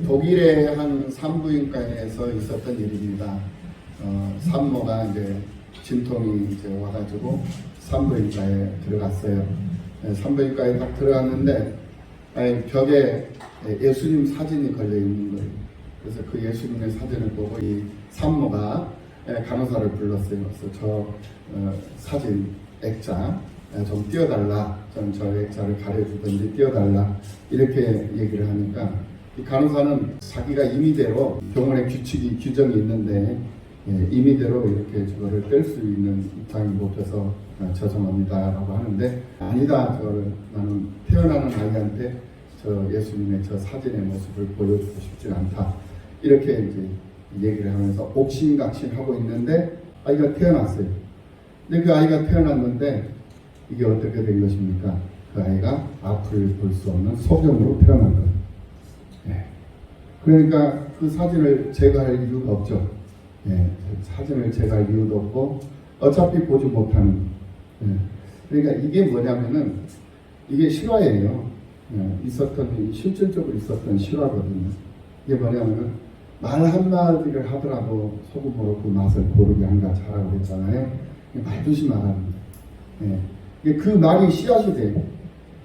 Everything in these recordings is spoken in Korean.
독일의 한 산부인과에서 있었던 일입니다. 산모가 이제 진통이 이제 와가지고 산부인과에 들어갔어요. 산부인과에 딱 들어갔는데 벽에 예수님 사진이 걸려 있는 거예요. 그래서 그 예수님의 사진을 보고 이 산모가 간호사를 불렀어요. 그래서 저 사진 액자 좀 띄워달라. 전 저 액자를 가려주든지 띄워달라. 이렇게 얘기를 하니까 이 간호사는 자기가 임의대로 병원의 규정이 있는데 임의대로 이렇게 저거를 뺄 수 있는 입장이 못해서 죄송합니다 라고 하는데, 아니다, 나는 태어나는 아이한테 저 예수님의 저 사진의 모습을 보여주고 싶지 않다, 이렇게 이제 얘기를 하면서 옥신각신하고 있는데 아이가 태어났어요. 근데 그 아이가 태어났는데 이게 어떻게 된 것입니까? 그 아이가 앞을 볼 수 없는 소경으로 태어난 거예요. 그러니까 그 사진을 제거할 이유가 없죠. 사진을 제거할 이유도 없고 어차피 보지 못하는. 그러니까 이게 뭐냐면은 이게 실화예요. 실질적으로 있었던 실화거든요. 이게 뭐냐면은 말 한마디를 하더라도 소금으로 그 맛을 고르게 한다 잘하고 그랬잖아요. 말 조심하라는 거예요. 그 말이 씨앗이 돼요.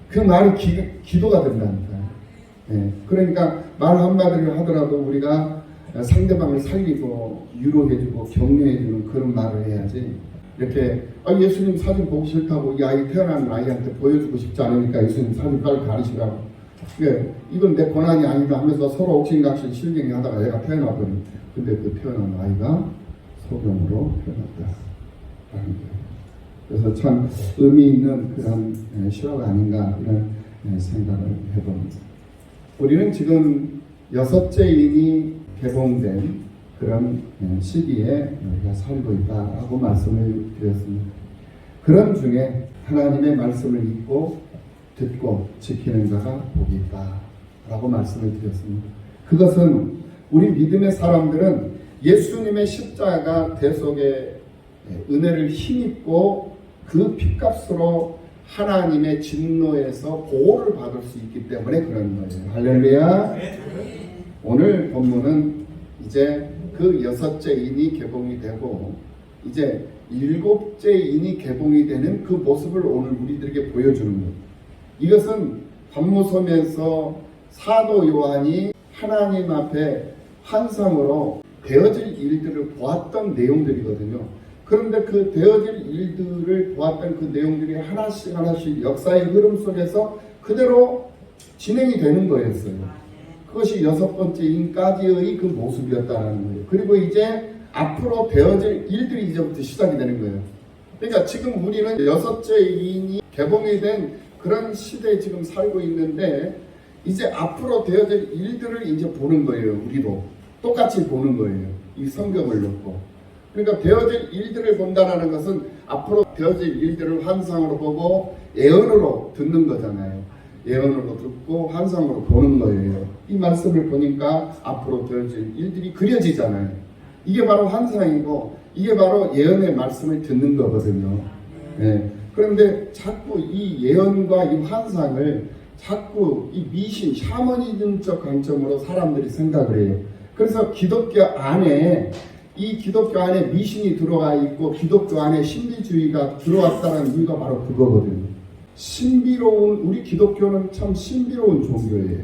그 말이 기도가 된다니까요. 그러니까 말 한마디를 하더라도 우리가 상대방을 살리고 위로해주고 격려해주는 그런 말을 해야지, 이렇게 예수님 사진 보기 싫다고 이 아이 태어난 아이한테 보여주고 싶지 않으니까 예수님 사진 빨리 가리시라고, 이건 내 권한이 아니다 하면서 서로 옥신각신 실갱이 하다가 애가 태어나버린. 근데 그 태어난 아이가 소경으로 태어났다라는 거예요. 그래서 참 의미 있는 그런 실화가 아닌가 이런 생각을 해봅니다. 우리는 지금 6째인이 개봉된 그런 시기에 우리가 살고 있다라고 말씀을 드렸습니다. 그런 중에 하나님의 말씀을 읽고 듣고 지키는 자가 복이 있다라고 말씀을 드렸습니다. 그것은 우리 믿음의 사람들은 예수님의 십자가 대속의 은혜를 힘입고 그 핏값으로 하나님의 진노에서 보호를 받을 수 있기 때문에 그런 거예요. 할렐루야. 오늘 본문은 이제 그 6째 인이 개봉이 되고 이제 7째 인이 개봉이 되는 그 모습을 오늘 우리들에게 보여주는 거예요. 이것은 반모섬에서 사도 요한이 하나님 앞에 환상으로 되어질 일들을 보았던 내용들이거든요. 그런데 그 되어질 일들을 보았던 그 내용들이 하나씩 역사의 흐름 속에서 그대로 진행이 되는 거였어요. 그것이 6번째 인까지의 그 모습이었다는 거예요. 그리고 이제 앞으로 되어질 일들이 이제부터 시작이 되는 거예요. 그러니까 지금 우리는 6째 인이 개봉이 된 그런 시대에 지금 살고 있는데, 이제 앞으로 되어질 일들을 이제 보는 거예요. 우리도 똑같이 보는 거예요. 이 성경을 놓고. 그러니까 되어질 일들을 본다는 것은 앞으로 되어질 일들을 환상으로 보고 예언으로 듣는 거잖아요. 예언으로 듣고 환상으로 보는 거예요. 이 말씀을 보니까 앞으로 되어질 일들이 그려지잖아요. 이게 바로 환상이고 이게 바로 예언의 말씀을 듣는 거거든요. 그런데 자꾸 이 예언과 이 환상을 자꾸 이 미신, 샤머니즘적 관점으로 사람들이 생각을 해요. 그래서 기독교 안에 미신이 들어가 있고 기독교 안에 신비주의가 들어왔다는 이유가 바로 그거거든요. 우리 기독교는 참 신비로운 종교예요.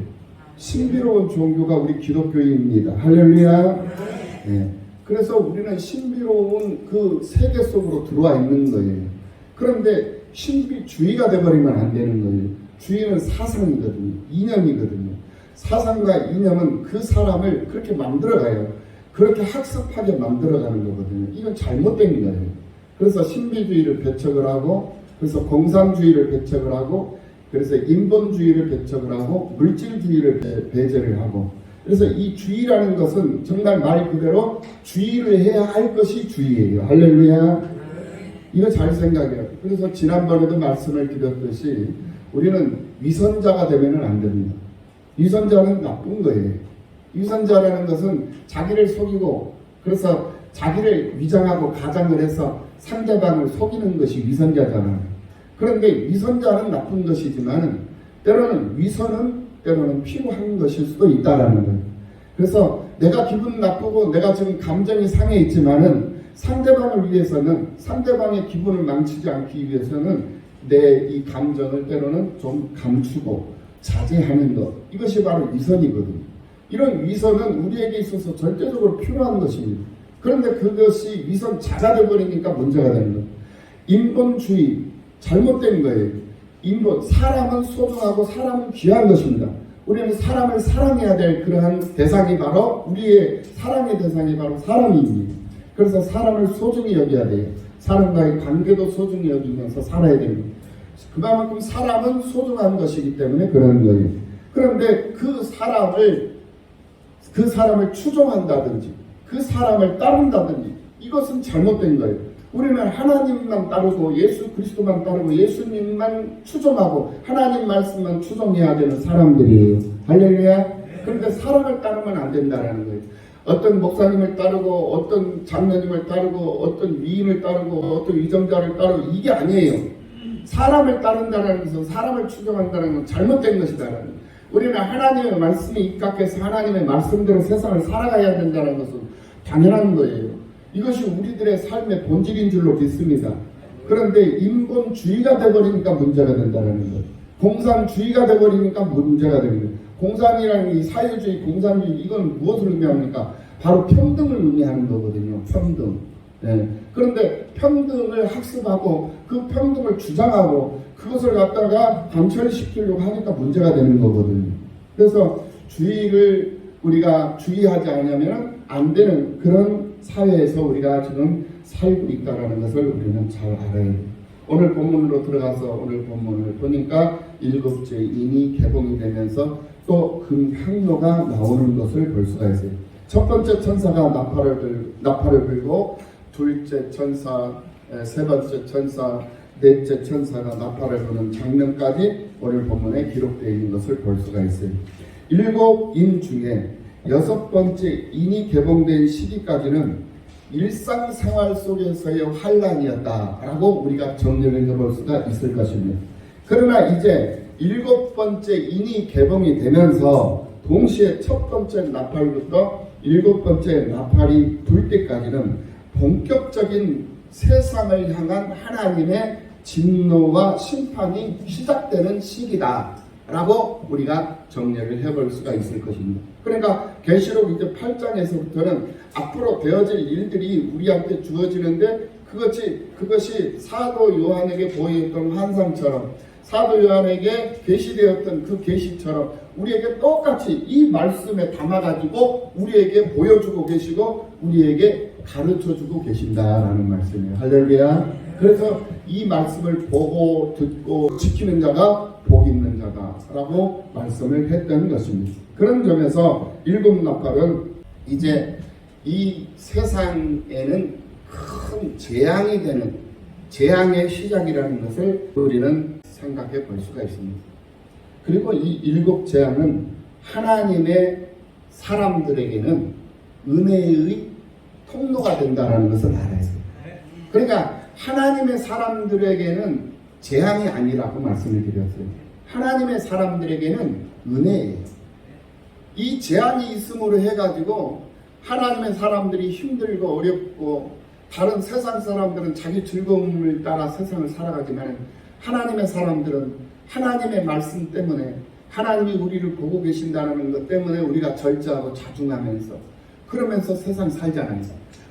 신비로운 종교가 우리 기독교입니다. 할렐루야. 그래서 우리는 신비로운 그 세계 속으로 들어와 있는 거예요. 그런데 신비주의가 되어버리면 안 되는 거예요. 주의는 사상이거든요. 이념이거든요. 사상과 이념은 그 사람을 그렇게 만들어가요. 그렇게 학습하게 만들어가는 거거든요. 이건 잘못된 거예요. 그래서 신비주의를 배척을 하고, 그래서 공산주의를 배척을 하고, 그래서 인본주의를 배척을 하고, 물질주의를 배제를 하고, 그래서 이 주의라는 것은 정말 말 그대로 주의를 해야 할 것이 주의예요. 할렐루야. 이거 잘 생각해요. 그래서 지난번에도 말씀을 드렸듯이 우리는 위선자가 되면 안 됩니다. 위선자는 나쁜 거예요. 위선자라는 것은 자기를 속이고, 그래서 자기를 위장하고 가장을 해서 상대방을 속이는 것이 위선자잖아요. 그런데 위선자는 나쁜 것이지만 때로는 위선은 때로는 필요한 것일 수도 있다라는 거예요. 그래서 내가 기분 나쁘고 내가 지금 감정이 상해 있지만은 상대방을 위해서는, 상대방의 기분을 망치지 않기 위해서는 내 이 감정을 때로는 좀 감추고 자제하는 것, 이것이 바로 위선이거든요. 이런 위선은 우리에게 있어서 절대적으로 필요한 것입니다. 그런데 그것이 위선자가 되어버리니까 문제가 되는 거예요. 인본주의, 잘못된 거예요. 사람은 소중하고 사람은 귀한 것입니다. 우리는 사람을 사랑해야 될 그러한 대상이 바로, 우리의 사랑의 대상이 바로 사람입니다. 그래서 사람을 소중히 여겨야 돼요. 사람과의 관계도 소중히 여기면서 살아야 됩니다. 그만큼 사람은 소중한 것이기 때문에 그런 거예요. 그런데 그 사람을 추종한다든지 그 사람을 따른다든지 이것은 잘못된 거예요. 우리는 하나님만 따르고 예수 그리스도만 따르고 예수님만 추종하고 하나님 말씀만 추종해야 되는 사람들이에요. 할렐루야. 그런데 사람을 따르면 안 된다라는 거예요. 어떤 목사님을 따르고 어떤 장로님을 따르고 어떤 위인을 따르고 어떤 위정자를 따르고 이게 아니에요. 사람을 따른다는 것은, 사람을 추종한다는 건 잘못된 것이다라는 거예요. 우리는 하나님의 말씀에 입각해서 하나님의 말씀대로 세상을 살아가야 된다는 것은 당연한 거예요. 이것이 우리들의 삶의 본질인 줄로 믿습니다. 그런데 인본주의가 되어버리니까 문제가 된다는 거예요. 공산주의가 되어버리니까 문제가 됩니다. 공산이라는 이 사회주의, 공산주의, 이건 무엇을 의미합니까? 바로 평등을 의미하는 거거든요. 평등. 네. 그런데 평등을 학습하고 그 평등을 주장하고 그것을 갖다가 관철시키려고 하니까 문제가 되는 거거든요. 그래서 주의를 우리가 주의하지 않으면 안 되는 그런 사회에서 우리가 지금 살고 있다는 것을 우리는 잘 알아야 돼요. 오늘 본문으로 들어가서 오늘 본문을 보니까 일곱째 인이 개봉이 되면서 또 금향로가 나오는 것을 볼 수가 있어요. 첫 번째 천사가 나팔을 불고 둘째 천사, 세 번째 천사, 넷째 천사가 나팔을 부는 장면까지 오늘 본문에 기록되어 있는 것을 볼 수가 있어요. 일곱 인 중에 여섯 번째 인이 개봉된 시기까지는 일상생활 속에서의 환란이었다라고 우리가 정리를 해볼 수가 있을 것입니다. 그러나 이제 일곱 번째 인이 개봉이 되면서 동시에 첫 번째 나팔부터 일곱 번째 나팔이 불 때까지는 본격적인 세상을 향한 하나님의 진노와 심판이 시작되는 시기다라고 우리가 정리를 해볼 수가 있을 것입니다. 그러니까 계시록 이제 8장에서부터는 앞으로 되어질 일들이 우리한테 주어지는데 그것이 사도 요한에게 보였던 환상처럼 사도 요한에게 계시되었던 그 계시처럼 우리에게 똑같이 이 말씀에 담아가지고 우리에게 보여주고 계시고 우리에게 가르쳐주고 계신다라는 말씀이에요. 할렐루야. 그래서 이 말씀을 보고 듣고 지키는 자가 복 있는 자다라고 말씀을 했던 것입니다. 그런 점에서 일곱 나팔은 이제 이 세상에는 큰 재앙이 되는 재앙의 시작이라는 것을 우리는 생각해 볼 수가 있습니다. 그리고 이 일곱 재앙은 하나님의 사람들에게는 은혜의 통로가 된다는 것을 알아야 돼요. 그러니까 하나님의 사람들에게는 재앙이 아니라고 말씀을 드렸어요. 하나님의 사람들에게는 은혜예요. 이 재앙이 있음으로 해가지고 하나님의 사람들이 힘들고 어렵고 다른 세상 사람들은 자기 즐거움을 따라 세상을 살아가지만 하나님의 사람들은 하나님의 말씀 때문에 하나님이 우리를 보고 계신다는 것 때문에 우리가 절제하고 자중하면서 그러면서 세상 살잖아요.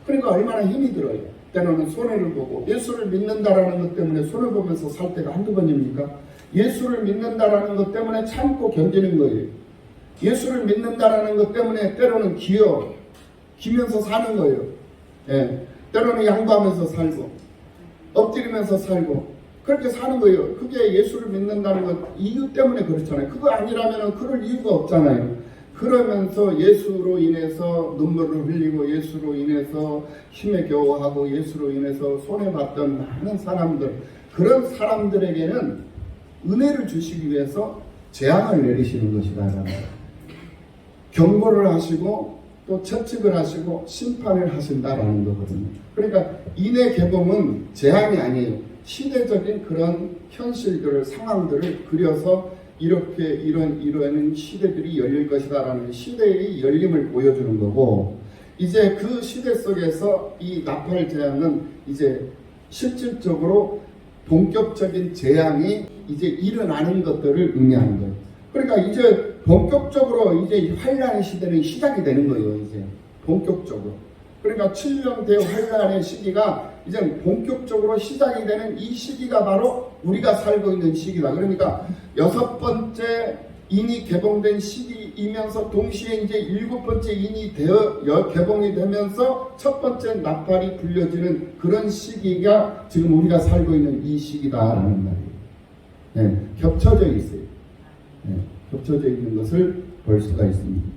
그러니까 얼마나 힘이 들어요. 때로는 손해를 보고 예수를 믿는다라는 것 때문에 손을 보면서 살 때가 한두 번입니까? 예수를 믿는다라는 것 때문에 참고 견디는 거예요. 예수를 믿는다라는 것 때문에 때로는 기면서 사는 거예요. 예. 때로는 양보하면서 살고 엎드리면서 살고 그렇게 사는 거예요. 그게 예수를 믿는다는 것 이유 때문에 그렇잖아요. 그거 아니라면 그럴 이유가 없잖아요. 그러면서 예수로 인해서 눈물을 흘리고 예수로 인해서 힘에 겨워하고 예수로 인해서 손해봤던 많은 사람들, 그런 사람들에게는 은혜를 주시기 위해서 재앙을 내리시는 것이라는 거예요. 경고를 하시고 또 채찍을 하시고 심판을 하신다라는 거거든요. 그러니까 인의 개봉은 재앙이 아니에요. 시대적인 그런 현실들을, 상황들을 그려서 이렇게 이런 시대들이 열릴 것이다라는 시대의 열림을 보여주는 거고, 이제 그 시대 속에서 이 나팔 재앙은 이제 실질적으로 본격적인 재앙이 이제 일어나는 것들을 의미하는 거예요. 그러니까 이제 본격적으로 이제 환란의 시대는 시작이 되는 거예요. 이제 본격적으로. 그러니까 7년 대환란의 시기가 이제 본격적으로 시작이 되는 이 시기가 바로 우리가 살고 있는 시기다. 그러니까 6번째 인이 개봉된 시기이면서 동시에 이제 7번째 인이 개봉이 되면서 첫 번째 나팔이 불려지는 그런 시기가 지금 우리가 살고 있는 이 시기다라는 말이에요. 네, 겹쳐져 있어요. 네, 겹쳐져 있는 것을 볼 수가 있습니다.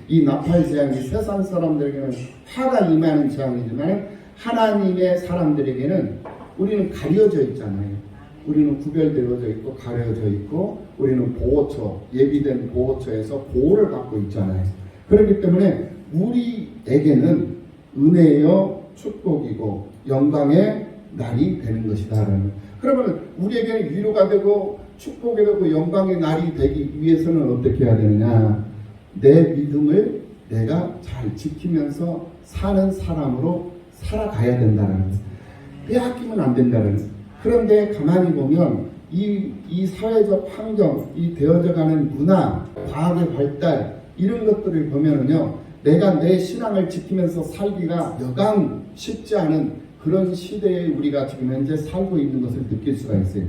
이 나팔 재앙이 세상 사람들에게는 화가 임하는 재앙이지만 하나님의 사람들에게는 우리는 가려져 있잖아요. 우리는 구별되어져 있고 가려져 있고 우리는 보호처, 예비된 보호처에서 보호를 받고 있잖아요. 그렇기 때문에 우리에게는 은혜요 축복이고 영광의 날이 되는 것이다. 그러면 우리에게는 위로가 되고 축복이 되고 영광의 날이 되기 위해서는 어떻게 해야 되느냐? 내 믿음을 내가 잘 지키면서 사는 사람으로 살아가야 된다는 거예요. 빼앗기면 안 된다는 거예요. 그런데 가만히 보면 이 사회적 환경, 이 되어져가는 문화, 과학의 발달 이런 것들을 보면은요, 내가 내 신앙을 지키면서 살기가 여간 쉽지 않은 그런 시대에 우리가 지금 현재 살고 있는 것을 느낄 수가 있어요.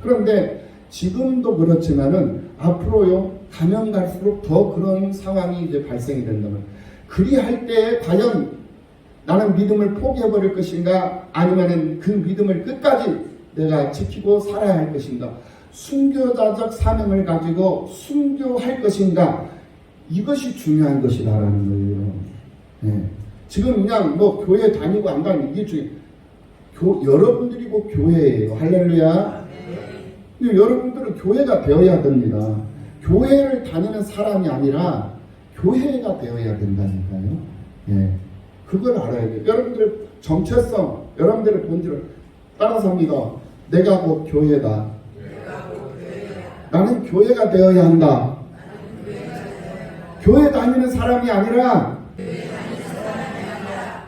그런데 지금도 그렇지만은 앞으로요 가면 갈수록 더 그런 상황이 이제 발생이 된다면, 그리할 때에 과연 나는 믿음을 포기해버릴 것인가, 아니면은 그 믿음을 끝까지 내가 지키고 살아야 할 것인가, 순교자적 사명을 가지고 순교할 것인가, 이것이 중요한 것이다라는 거예요. 네. 지금 그냥 뭐 교회 다니고 안 다니고 이게 중요해요. 여러분들이 곧 교회예요. 할렐루야. 근데 여러분들은 교회가 되어야 됩니다. 교회를 다니는 사람이 아니라 교회가 되어야 된다니까요. 예, 그걸 알아야 돼요. 여러분들의 정체성, 여러분들의 본질을 따라서 믿어. 내가 곧 교회다. 나는 교회가 되어야 한다. 교회 다니는 사람이 아니라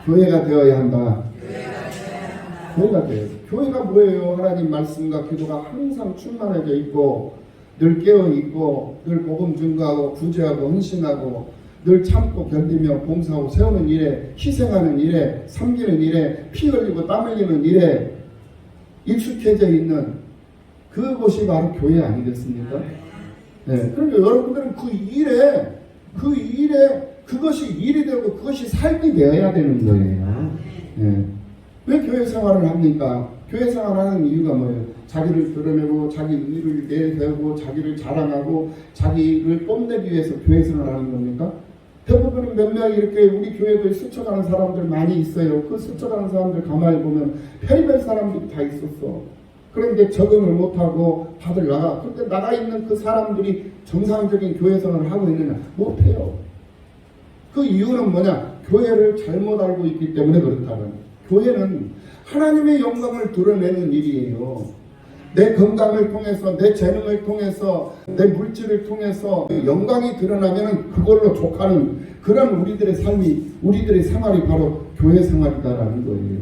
교회가 되어야 한다. 교회가 돼요. 교회가 뭐예요? 하나님 말씀과 기도가 항상 충만해져 있고 늘 깨어있고 늘 복음 증거하고 구제하고 헌신하고 늘 참고 견디며 봉사하고 세우는 일에, 희생하는 일에, 섬기는 일에, 피 흘리고 땀 흘리는 일에 익숙해져 있는 그곳이 바로 교회 아니겠습니까? 네. 그러니까 여러분들은 그 일에 그것이 일이 되고 그것이 삶이 되어야 되는 거예요. 네. 왜 교회 생활을 합니까? 교회 생활하는 이유가 뭐예요? 자기를 드러내고 자기 의를 내세우고 자기를 자랑하고 자기를 뽐내기 위해서 교회 생활하는 겁니까? 대부분은 몇 명 이렇게 우리 교회에 스쳐가는 사람들 많이 있어요. 그 스쳐가는 사람들 가만히 보면 별의별 사람들이 다 있었어. 그런데 적응을 못하고 다들 나가. 그런데 나가 있는 그 사람들이 정상적인 교회 생활을 하고 있느냐? 못해요. 그 이유는 뭐냐? 교회를 잘못 알고 있기 때문에 그렇다는. 교회는 하나님의 영광을 드러내는 일이에요. 내 건강을 통해서, 내 재능을 통해서, 내 물질을 통해서 영광이 드러나면 그걸로 족하는 그런 우리들의 삶이, 우리들의 생활이 바로 교회 생활이다라는 거예요.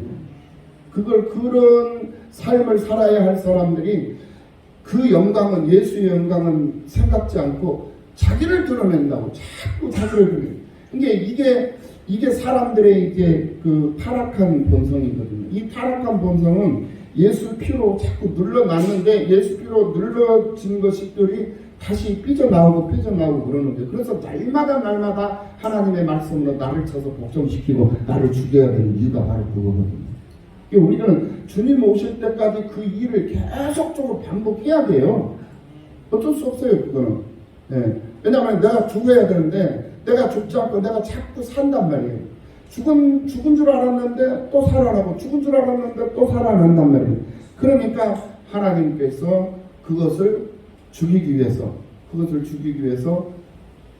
그런 삶을 살아야 할 사람들이 그 영광은, 예수의 영광은 생각지 않고 자기를 드러낸다고, 자꾸 자기를 드러내요. 그러니까 이게 사람들의 이제 그 타락한 본성이거든요. 이 타락한 본성은 예수 피로 자꾸 눌러놨는데 예수 피로 눌러진 것들이 다시 삐져나오고 그러는 거예요. 그래서 날마다 하나님의 말씀으로 나를 쳐서 복종시키고 나를 죽여야 되는 이유가 바로 그거거든요. 우리는 주님 오실 때까지 그 일을 계속적으로 반복해야 돼요. 어쩔 수 없어요, 그거는. 네. 왜냐하면 내가 죽어야 되는데 내가 죽지 않고 내가 자꾸 산단 말이에요. 죽은 줄 알았는데 또 살아나고 죽은 줄 알았는데 또 살아난단 말이에요. 그러니까 하나님께서 그것을 죽이기 위해서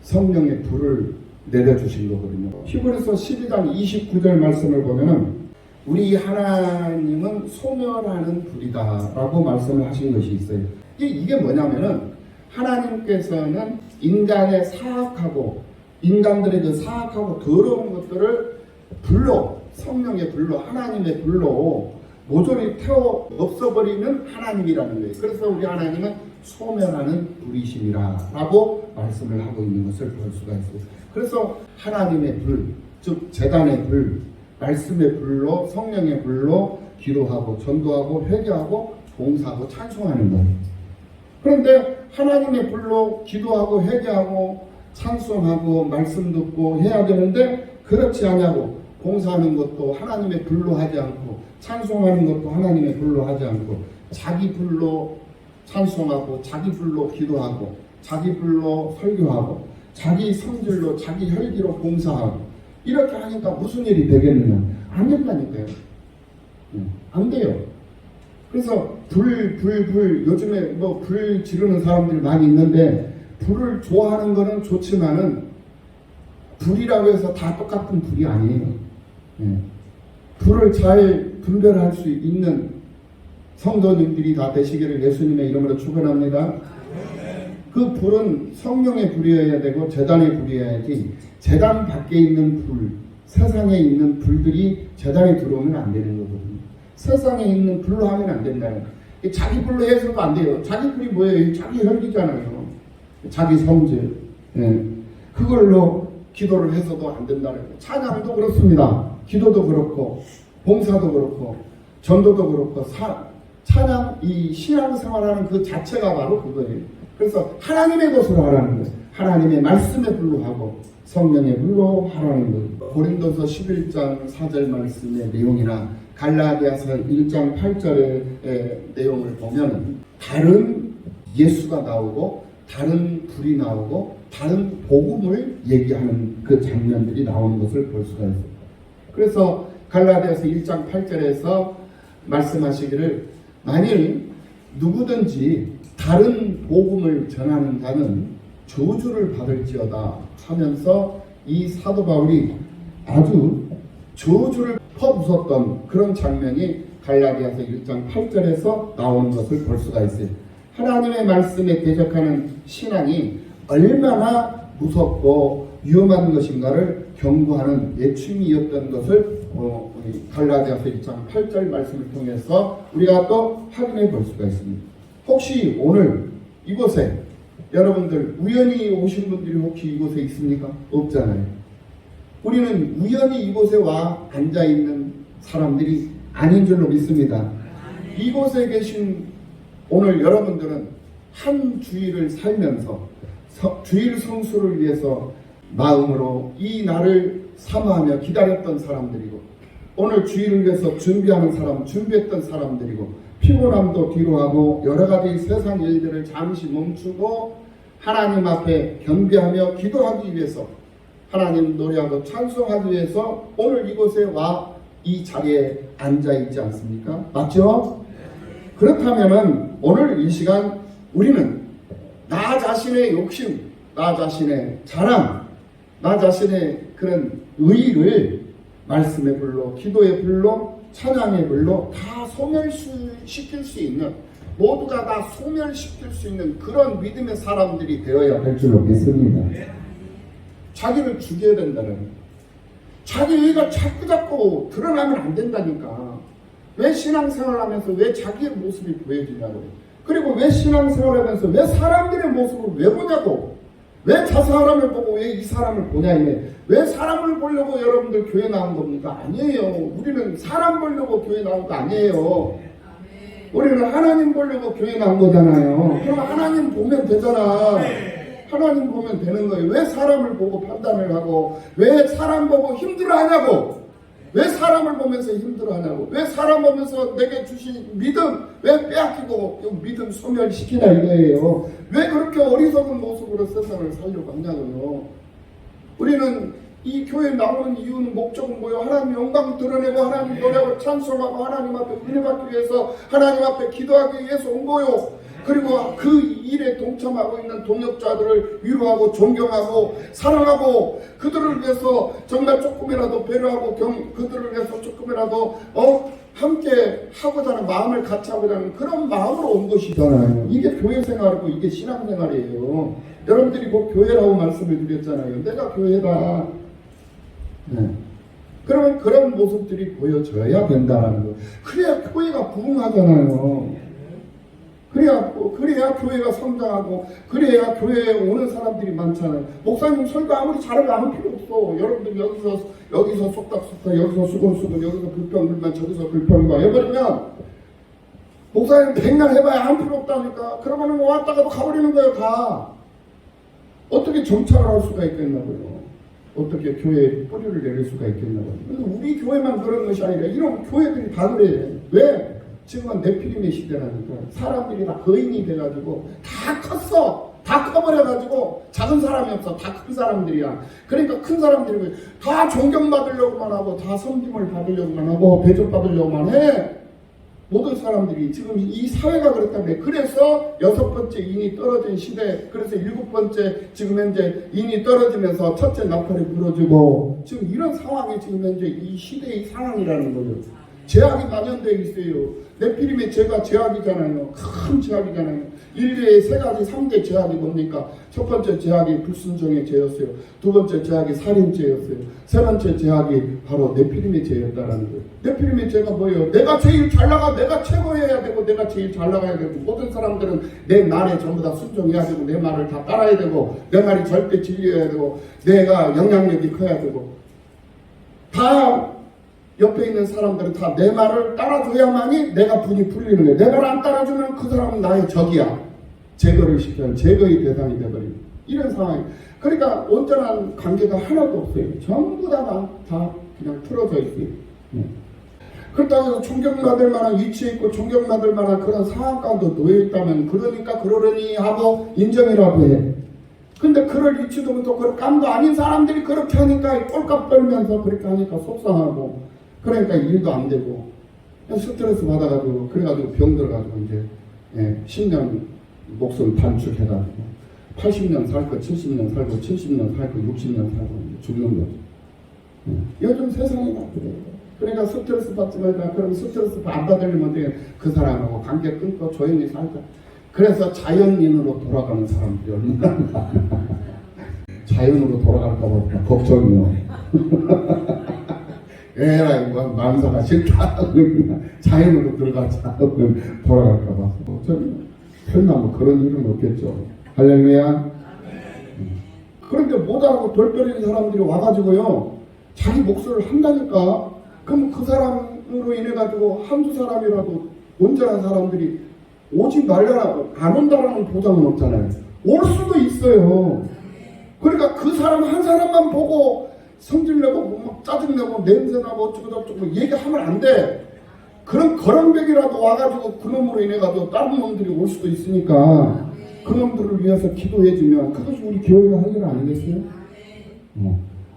성령의 불을 내려주신 거거든요. 히브리서 12장 29절 말씀을 보면은 우리 하나님은 소멸하는 불이다 라고 말씀을 하신 것이 있어요. 이게 뭐냐면은 하나님께서는 인간의 사악하고 인간들의 그 사악하고 더러운 것들을 불로, 성령의 불로, 하나님의 불로 모조리 태워 없어버리는 하나님이라는 거예요. 그래서 우리 하나님은 소멸하는 불이심이라 라고 말씀을 하고 있는 것을 볼 수가 있어요. 그래서 하나님의 불, 즉 제단의 불, 말씀의 불로, 성령의 불로 기도하고 전도하고 회개하고 봉사하고 찬송하는 거예요. 그런데 하나님의 불로 기도하고 회개하고 찬송하고 말씀 듣고 해야 되는데 그렇지 않냐고, 봉사하는 것도 하나님의 불로 하지 않고 찬송하는 것도 하나님의 불로 하지 않고 자기 불로 찬송하고 자기 불로 기도하고 자기 불로 설교하고 자기 성질로 자기 혈기로 봉사하고 이렇게 하니까 무슨 일이 되겠느냐? 안 된다니까요. 안 돼요. 그래서 불 요즘에 뭐 불 지르는 사람들이 많이 있는데 불을 좋아하는 거는 좋지만은 불이라고 해서 다 똑같은 불이 아니에요. 불을 잘 분별할 수 있는 성도님들이 다 되시기를 예수님의 이름으로 축원합니다. 그 불은 성령의 불이어야 되고 제단의 불이어야지 제단 밖에 있는 불, 세상에 있는 불들이 제단에 들어오면 안 되는 거거든요. 세상에 있는 불로 하면 안 된다는 거예요. 자기 불로 해서도 안 돼요. 자기 불이 뭐예요? 자기 혈기잖아요. 자기 성질. 그걸로 기도를 해서도 안 된다는 거예요. 찬양도 그렇습니다. 기도도 그렇고 봉사도 그렇고 전도도 그렇고 찬양, 이 신앙생활하는 그 자체가 바로 그거예요. 그래서 하나님의 것으로 하라는 거예요. 하나님의 말씀의 불로 하고 성령의 불로 하라는 거예요. 고린도서 11장 4절 말씀의 내용이나 갈라디아서 1장 8절의 내용을 보면 다른 예수가 나오고 다른 불이 나오고 다른 복음을 얘기하는 그 장면들이 나오는 것을 볼 수가 있어요. 그래서 갈라디아서 1장 8절에서 말씀하시기를 만일 누구든지 다른 복음을 전하는 자는 저주를 받을지어다 하면서 이 사도 바울이 아주 저주를 퍼부었던 그런 장면이 갈라디아서 1장 8절에서 나오는 것을 볼 수가 있어요. 하나님의 말씀에 대적하는 신앙이 얼마나 무섭고 위험한 것인가를 경고하는 예충이었던 것을 갈라디아서 1장 8절 말씀을 통해서 우리가 또 확인해 볼 수가 있습니다. 혹시 오늘 이곳에 여러분들 우연히 오신 분들이 혹시 이곳에 있습니까? 없잖아요. 우리는 우연히 이곳에 와 앉아있는 사람들이 아닌 줄로 믿습니다. 이곳에 계신 오늘 여러분들은 한 주일을 살면서 주일 성수를 위해서 마음으로 이 날을 사모하며 기다렸던 사람들이고 오늘 주일을 위해서 준비했던 사람들이고 피곤함도 뒤로하고 여러가지 세상 일들을 잠시 멈추고 하나님 앞에 경배하며 기도하기 위해서 하나님 노래하고 찬송하기 위해서 오늘 이곳에 와 이 자리에 앉아있지 않습니까? 맞죠? 그렇다면 오늘 이 시간 우리는 나 자신의 욕심, 나 자신의 자랑, 나 자신의 그런 의의를 말씀의 불로, 기도의 불로, 찬양의 불로 다 소멸시킬 수 있는, 모두가 다 소멸시킬 수 있는 그런 믿음의 사람들이 되어야 할 줄로 믿습니다. 자기를 죽여야 된다는, 자기 의의가 자꾸 드러나면 안 된다니까. 왜 신앙생활 하면서 왜 자기의 모습이 보여지냐고. 그리고 왜 신앙생활 하면서 왜 사람들의 모습을 왜 보냐고. 왜 저 사람을 보고 왜 이 사람을 보냐. 왜 사람을 보려고 여러분들 교회 나온 겁니까? 아니에요. 우리는 사람 보려고 교회 나온 거 아니에요. 우리는 하나님 보려고 교회 나온 거잖아요. 그럼 하나님 보면 되잖아. 하나님 보면 되는 거예요. 왜 사람을 보고 판단을 하고, 왜 사람 보고 힘들어하냐고. 왜 사람을 보면서 힘들어하냐고. 왜 사람 보면서 내게 주신 믿음 왜 빼앗기고 믿음 소멸시키냐 이거예요. 왜 그렇게 어리석은 모습으로 세상을 살려고 하냐고요. 우리는 이 교회에 나오는 이유는 목적은 뭐예요? 하나님 영광 드러내고 하나님 노래하고 찬송하고 하나님 앞에 은혜 받기 위해서 하나님 앞에 기도하기 위해서 온 거요. 그리고 그 일에 동참하고 있는 동역자들을 위로하고 존경하고 사랑하고 그들을 위해서 정말 조금이라도 배려하고 그들을 위해서 조금이라도 함께 하고자 하는 마음을 같이 하고자 하는 그런 마음으로 온 것이잖아요. 이게 교회 생활이고 이게 신앙 생활이에요. 여러분들이 곧 교회라고 말씀을 드렸잖아요. 내가 교회다. 네. 그러면 그런 모습들이 보여져야 된다는 거. 그래야 교회가 부흥하잖아요. 그래야 교회가 성장하고, 그래야 교회에 오는 사람들이 많잖아요. 목사님 설교 아무리 잘해도 아무 필요 없어. 여러분들 여기서 속닥속닥, 여기서 수근수근, 여기서 불평불만, 저기서 불평불만 해버리면 목사님 100년 해봐야 아무 필요 없다니까. 그러면 왔다가도 가버리는 거예요, 다. 어떻게 정착을 할 수가 있겠냐고요. 어떻게 교회에 뿌리를 내릴 수가 있겠냐고요. 우리 교회만 그런 것이 아니라 이런 교회들이 다 그래. 왜? 지금은 네피림의 시대라니까. 사람들이 다 거인이 돼가지고 다 컸어. 다 커버려가지고 작은 사람이 없어. 다 큰 사람들이야. 그러니까 큰 사람들이 다 존경받으려고만 하고, 다 섬김을 받으려고만 하고, 대접받으려고만 해. 모든 사람들이 지금 이 사회가 그렇다며. 그래서 6번째 인이 떨어진 시대, 그래서 7번째 지금 현재 인이 떨어지면서 첫째 나팔이 부러지고, 지금 이런 상황이 지금 현재 이 시대의 상황이라는 거죠. 제약이 만연되어 있어요. 네피림의 죄가 제약이잖아요. 큰 제약이잖아요. 인류의 3가지 3대 제약이 뭡니까? 첫 번째 제약이 불순종의 죄였어요. 두 번째 제약이 살인죄였어요. 세 번째 제약이 바로 네피림의 죄였다라는 거예요. 네피림의 죄가 뭐예요? 내가 제일 잘 나가, 내가 최고여야 되고, 내가 제일 잘 나가야 되고, 모든 사람들은 내 말에 전부 다 순종해야 되고, 내 말을 다 따라야 되고, 내 말이 절대 진리여야 되고, 내가 영향력이 커야 되고, 다 옆에 있는 사람들은 다 내 말을 따라줘야만이 내가 분이 풀리는 거예요. 내 말 안 따라주면 그 사람은 나의 적이야. 제거를 시켜야 제거의 대상이 돼버리는 이런 상황이. 그러니까 온전한 관계가 하나도 없어요. 전부 다 그냥 틀어져 있어요. 그렇다고 해서 존경받을 만한 위치에 있고 존경받을 만한 그런 상황 가운데 놓여 있다면, 그러니까 그러려니 하고 인정이라고 해. 근데 그럴 위치도 또 그럴 감도 아닌 사람들이 그렇게 하니까 꼴값 떨면서 그렇게 하니까 속상하고, 그러니까 일도 안 되고 스트레스 받아가지고, 그래가지고 병들어가지고 이제 10년 목숨 단축해가지고 80년 살고 70년 살고 70년 살고 60년 살고 죽는 거죠. 요즘 세상이 다 그래요. 그러니까 스트레스 받지 말자. 그럼 스트레스 안 받으려면 그 사람하고 관계 끊고 조용히 살자. 그래서 자연인으로 돌아가는 사람들이 얼마나 많아. 자연으로 돌아갈까봐 걱정이요. 에라 이거 만사가 싫다. 자연으로 들어가자. 돌아갈까봐. 설마 뭐 그런 일은 없겠죠. 할렐루야. 그런데 못하고 돌변인 사람들이 와가지고요, 자기 몫을 한다니까. 그럼 그 사람으로 인해 가지고 한두 사람이라도 온전한 사람들이 오지 말라, 안 온다라는 보장은 없잖아요. 올 수도 있어요. 그러니까 그 사람 한 사람만 보고 성질내고 뭐 짜증내고 냄새나고 어쩌고저쩌고 얘기하면 안 돼. 그런 거렁뱅이라도 와가지고 그놈으로 인해 가지고 다른 놈들이 올 수도 있으니까 그놈들을 위해서 기도해주면 그것이 우리 교회가 할 일 아니겠어요?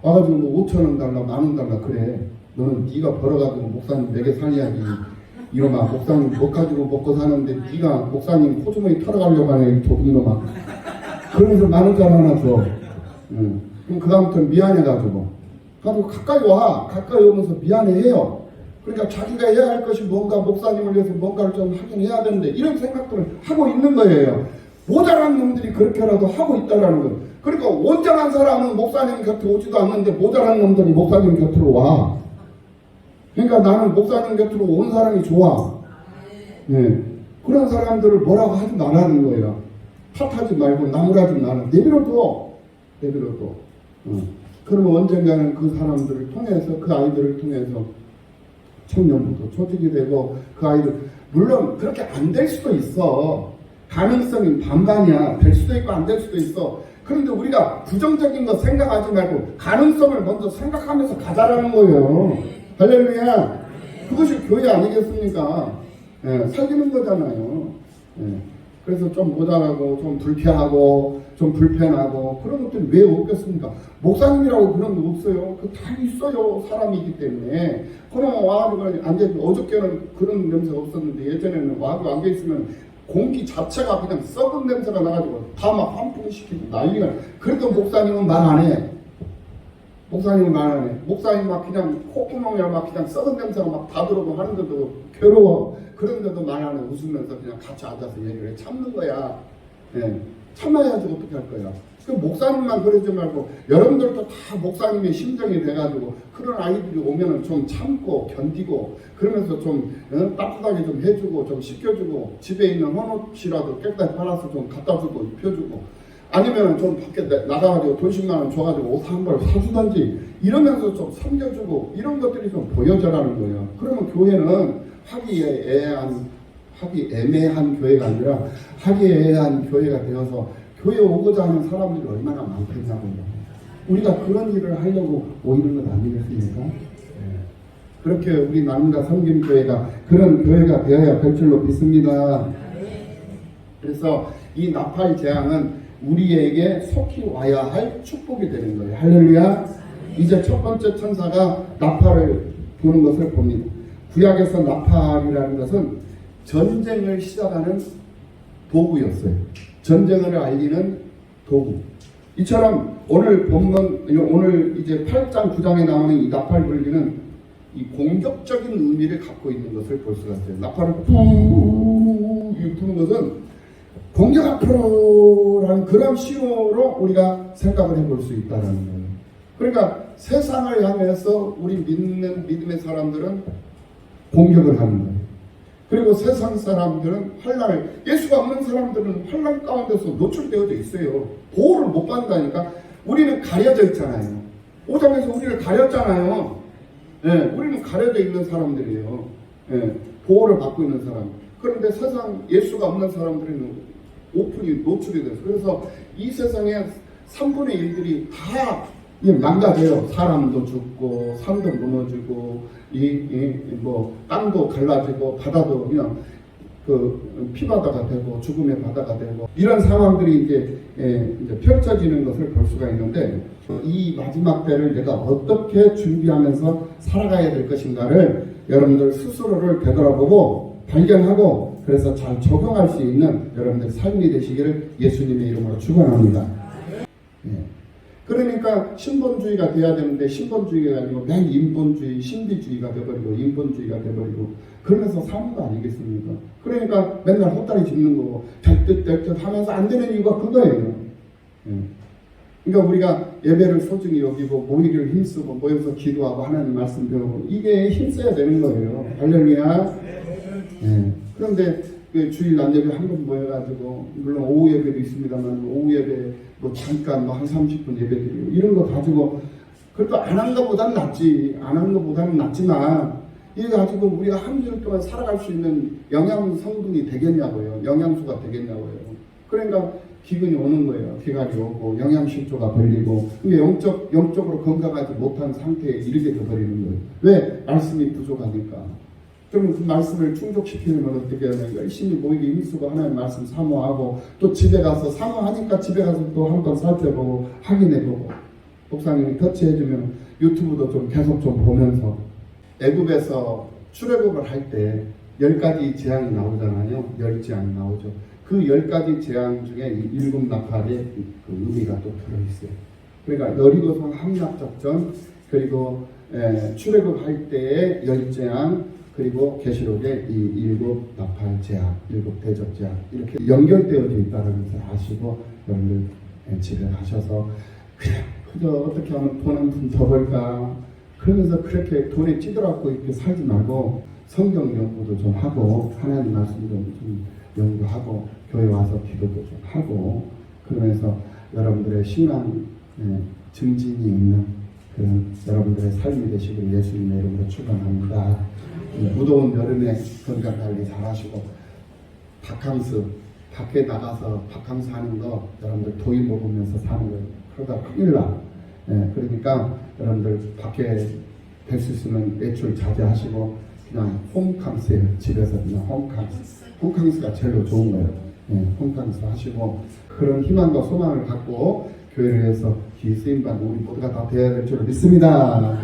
와가지고 뭐 5,000원 달라, 10,000원 달라 그래. 너는 네가 벌어가지고 목사님 내게 살려야지. 이놈아, 목사님 못 가지고 먹고 사는데 네가 목사님 코주머니 털어가려고 하네, 도둑놈아. 그러면서 10,000원짜리 하나 줘. 그럼 그 다음부터는 미안해가지고 가까이 와. 가까이 오면서 미안해해요. 그러니까 자기가 해야 할 것이 뭔가, 목사님을 위해서 뭔가를 좀 하긴 해야 되는데 이런 생각들을 하고 있는 거예요. 모자란 놈들이 그렇게라도 하고 있다라는 거예요. 그러니까 온전한 사람은 목사님 곁에 오지도 않는데 모자란 놈들이 목사님 곁으로 와. 그러니까 나는 목사님 곁으로 온 사람이 좋아. 그런 사람들을 뭐라고 하지 말라는 거예요. 탓하지 말고 나무라지 말라. 내버려둬. 그러면 언젠가는 그 사람들을 통해서, 그 아이들을 통해서 청년부도 조직이 되고, 그 아이들, 물론 그렇게 안 될 수도 있어. 가능성이 반반이야. 될 수도 있고 안 될 수도 있어. 그런데 우리가 부정적인 거 생각하지 말고 가능성을 먼저 생각하면서 가자라는 거예요. 할렐루야. 그것이 교회 아니겠습니까? 살리는 거잖아요. 그래서 좀 모자라고, 좀 불쾌하고, 좀 불편하고, 그런 것들이 왜 없겠습니까? 목사님이라고 그런 거 없어요. 그 다 있어요. 사람이기 때문에. 그러면 와가지고 앉아, 어저께는 그런 냄새가 없었는데, 예전에는 와가지고 앉아있으면 공기 자체가 그냥 썩은 냄새가 나가지고 다 막 환풍시키고 난리가. 그래도 목사님은 말 안 해. 목사님 말하네. 목사님 막 그냥 콧구멍에 막 그냥 썩은 냄새가 막 다 들어오고 하는데도 괴로워. 그런데도 말하네. 웃으면서 그냥 같이 앉아서 얘기를 해. 참는 거야. 예. 참아야지 어떻게 할 거야. 그 목사님만 그러지 말고 여러분들도 다 목사님의 심정이 돼가지고 그런 아이들이 오면은 좀 참고 견디고 그러면서 좀 따뜻하게 좀 해주고 좀 씻겨주고 집에 있는 헌옷이라도 깨끗하게 빨아서 좀 갖다주고 입혀주고 아니면은 좀 밖에 나가가지고 돈 10만 원 줘가지고 옷 한 벌 사주던지 이러면서 좀 섬겨주고 이런 것들이 좀 보여져라는 거예요. 그러면 교회는 화기애매한 교회가 아니라 화기애애한 교회가 되어서 교회 오고자 하는 사람들이 얼마나 많겠냐고요. 우리가 그런 일을 하려고 모이는 것 아니겠습니까? 그렇게 우리 나눔과 섬김교회가 그런 교회가 되어야 될 줄로 믿습니다. 그래서 이 나팔 재앙은 우리에게 속히 와야 할 축복이 되는 거예요. 할렐루야. 이제 첫 번째 천사가 나팔을 부는 것을 봅니다. 구약에서 나팔이라는 것은 전쟁을 시작하는 도구였어요. 전쟁을 알리는 도구. 이처럼 오늘 본문, 오늘 이제 8장 9장에 나오는 이 나팔 불기는 이 공격적인 의미를 갖고 있는 것을 볼 수가 있어요. 나팔을 푸 부는 것은 공격 앞으로라는 그런 신호로 우리가 생각을 해볼 수 있다는 거예요. 그러니까 세상을 향해서 우리 믿음의 사람들은 공격을 하는 거예요. 그리고 세상 사람들은 환난을, 예수가 없는 사람들은 환난 가운데서 노출되어져 있어요. 보호를 못 받는다니까. 우리는 가려져 있잖아요. 5장에서 우리를 가렸잖아요. 네, 우리는 가려져 있는 사람들이에요. 네, 보호를 받고 있는 사람. 그런데 세상 예수가 없는 사람들은 오픈이 노출이 돼서 그래서 이 세상에 3분의 1들이 다 망가져요. 사람도 죽고 산도 무너지고 뭐 땅도 갈라지고 바다도 그냥 그 피바다가 되고 죽음의 바다가 되고 이런 상황들이 이제 펼쳐지는 것을 볼 수가 있는데 이 마지막 때를 내가 어떻게 준비하면서 살아가야 될 것인가를 여러분들 스스로를 되돌아보고 발견하고 그래서 잘 적용할 수 있는 여러분들 삶이 되시기를 예수님의 이름으로 축원합니다. 그러니까 신본주의가 돼야 되는데 신본주의가 아니고 맨 인본주의, 신비주의가 돼버리고 인본주의가 돼버리고 그러면서 사는 거 아니겠습니까? 그러니까 맨날 헛다리 짚는 거고 될 듯 하면서 안 되는 이유가 그거예요. 그러니까 우리가 예배를 소중히 여기고 모이기를 힘쓰고 모여서 기도하고 하나님 말씀 배우고 이게 힘써야 되는 거예요. 할렐루야. 그런데 그 주일 낮 예배 한 번 모여가지고 물론 오후 예배도 있습니다만 오후 예배 뭐 잠깐 뭐 한 30분 예배 드리고 이런 거 가지고 그래도 안 한 것보다는 낫지. 안 한 것보다는 낫지만 이거 가지고 우리가 한 주일 동안 살아갈 수 있는 영양 성분이 되겠냐고요. 영양소가 되겠냐고요. 그러니까 기근이 오는 거예요. 기갈이 오고 영양실조가 걸리고 영적으로 건강하지 못한 상태에 이르게 되어버리는 거예요. 왜? 말씀이 부족하니까. 그러면 그 말씀을 충족시키려면 어떻게 하냐. 열심히 모이기 힘쓰고 하나님 말씀 사모하고 또 집에 가서 사모하니까 집에 가서 또 한번 살펴보고 확인해보고 목사님이 터치해주면 유튜브도 좀 계속 좀 보면서 애굽에서 출애굽을 할 때 10가지 재앙이 나오잖아요. 10재앙이 나오죠. 그 10가지 재앙 중에 7 나팔의 그 의미가 또 들어있어요. 그러니까 여리고성 함락작전 그리고 출애굽할 때의 10재앙 그리고 계시록에 이 7 나팔 재앙, 7 대접 재앙 이렇게 연결되어져 있다는 것을 아시고 여러분들 집에 가셔서 그냥 그저 어떻게 하면 돈 한 푼 더 벌까 그러면서 그렇게 돈에 찌들어갖고 이렇게 살지 말고 성경 연구도 좀 하고 하나님 말씀도 좀 연구하고 교회 와서 기도도 좀 하고 그러면서 여러분들의 신앙 증진이 있는 그런 여러분들의 삶이 되시길 예수님의 이름으로 축원합니다. 무더운 여름에 건강관리 잘 하시고 바캉스 밖에 나가서 바캉스 하는 거 여러분들 도이 먹으면서 사는 거예요. 그러다 큰일 나. 그러니까 여러분들 밖에 될 수 있으면 외출 자제하시고 그냥 홈캉스예요. 집에서 그냥 홈캉스가 제일 좋은 거예요. 홈캉스 하시고 그런 희망과 소망을 갖고 교회를 위해서 귀 쓰임받는 우리 모두가 다 되어야 될 줄 믿습니다.